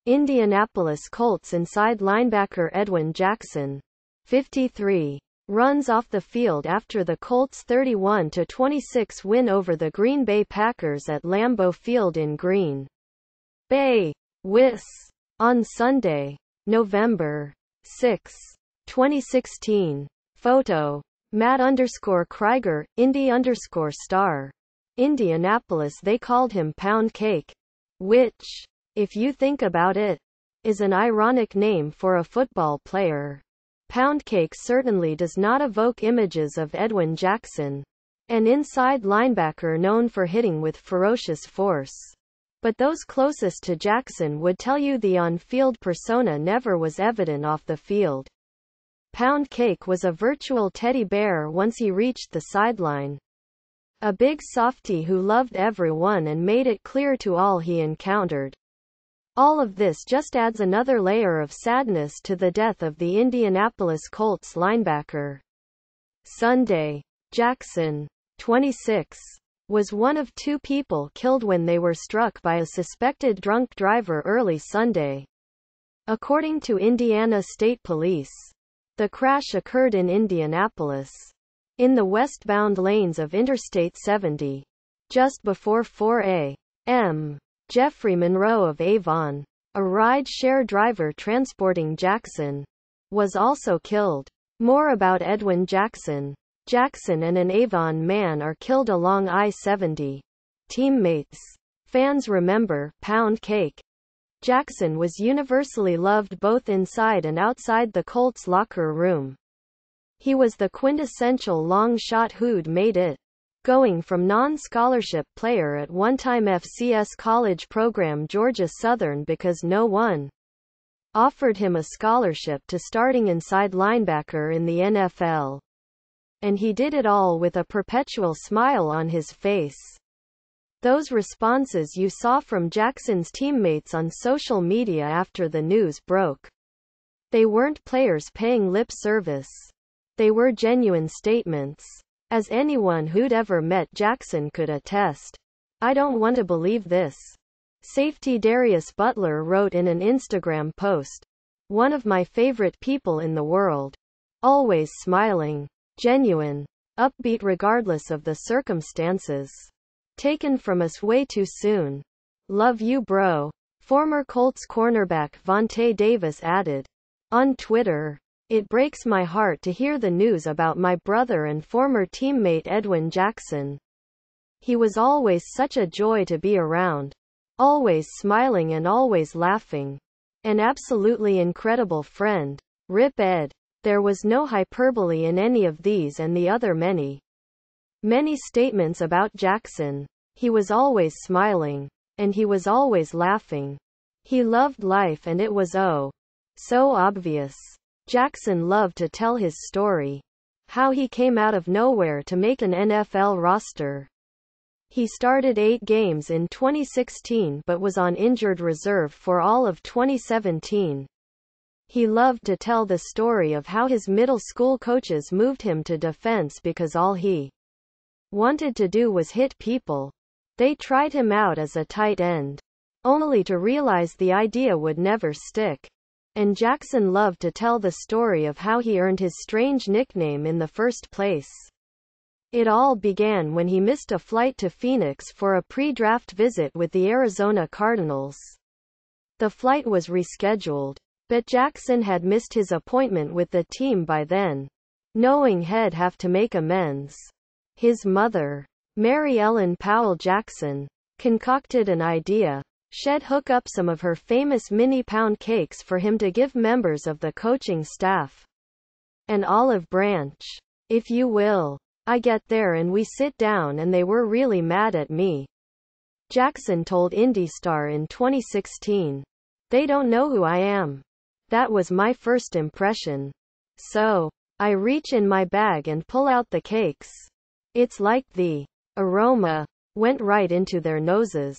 Indianapolis Colts inside linebacker Edwin Jackson, 53, runs off the field after the Colts' 31-26 win over the Green Bay Packers at Lambeau Field in Green Bay, Wis. On Sunday, November 6, 2016. Photo. Matt_Krieger, Indy_star. Indianapolis. They called him Pound Cake, which, if you think about it, is an ironic name for a football player. Pound Cake certainly does not evoke images of Edwin Jackson, an inside linebacker known for hitting with ferocious force. But those closest to Jackson would tell you the on-field persona never was evident off the field. Pound Cake was a virtual teddy bear once he reached the sideline. A big softy who loved everyone and made it clear to all he encountered. All of this just adds another layer of sadness to the death of the Indianapolis Colts linebacker. Sunday. Jackson, 26, was one of 2 people killed when they were struck by a suspected drunk driver early Sunday. According to Indiana State Police, the crash occurred in Indianapolis, in the westbound lanes of Interstate 70, just before 4 a.m. Jeffrey Monroe of Avon, a ride-share driver transporting Jackson, was also killed. More about Edwin Jackson. Jackson and an Avon man are killed along I-70. Teammates. Fans remember Pound Cake. Jackson was universally loved both inside and outside the Colts locker room. He was the quintessential long shot who'd made it, going from non-scholarship player at one-time FCS college program Georgia Southern because no one offered him a scholarship to starting inside linebacker in the NFL. And he did it all with a perpetual smile on his face. Those responses you saw from Jackson's teammates on social media after the news broke. They weren't players paying lip service. They were genuine statements. As anyone who'd ever met Jackson could attest. I don't want to believe this. Safety Darius Butler wrote in an Instagram post. One of my favorite people in the world. Always smiling. Genuine. Upbeat regardless of the circumstances. Taken from us way too soon. Love you bro. Former Colts cornerback Vontae Davis added. On Twitter. It breaks my heart to hear the news about my brother and former teammate Edwin Jackson. He was always such a joy to be around. Always smiling and always laughing. An absolutely incredible friend. Rip Ed. There was no hyperbole in any of these and the other many statements about Jackson. He was always smiling. And he was always laughing. He loved life and it was so obvious. Jackson loved to tell his story. How he came out of nowhere to make an NFL roster. He started 8 games in 2016 but was on injured reserve for all of 2017. He loved to tell the story of how his middle school coaches moved him to defense because all he wanted to do was hit people. They tried him out as a tight end, only to realize the idea would never stick. And Jackson loved to tell the story of how he earned his strange nickname in the first place. It all began when he missed a flight to Phoenix for a pre-draft visit with the Arizona Cardinals. The flight was rescheduled, but Jackson had missed his appointment with the team by then. Knowing he'd have to make amends, his mother, Mary Ellen Powell Jackson, concocted an idea. She'd hook up some of her famous mini pound cakes for him to give members of the coaching staff. An olive branch, if you will. I get there and we sit down and they were really mad at me. Jackson told IndyStar in 2016. They don't know who I am. That was my first impression. So, I reach in my bag and pull out the cakes. It's like the aroma went right into their noses.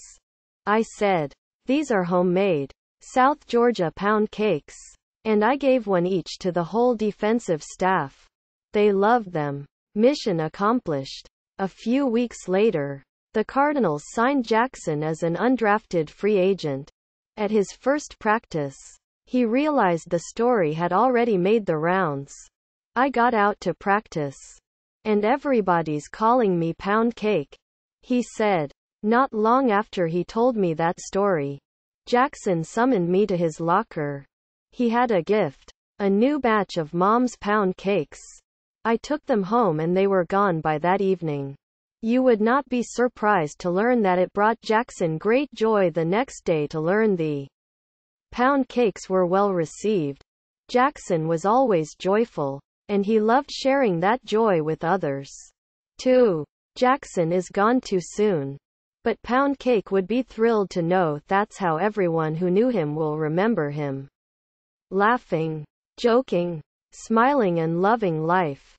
I said, these are homemade South Georgia pound cakes. And I gave one each to the whole defensive staff. They loved them. Mission accomplished. A few weeks later, The Cardinals signed Jackson as an undrafted free agent. At his first practice, he realized the story had already made the rounds. I got out to practice, and everybody's calling me Pound Cake, he said. Not long after he told me that story, Jackson summoned me to his locker. He had a gift, a new batch of Mom's pound cakes. I took them home and they were gone by that evening. You would not be surprised to learn that it brought Jackson great joy the next day to learn the pound cakes were well received. Jackson was always joyful, and he loved sharing that joy with others, too. Jackson is gone too soon, but Pound Cake would be thrilled to know that's how everyone who knew him will remember him. Laughing, joking, smiling and loving life.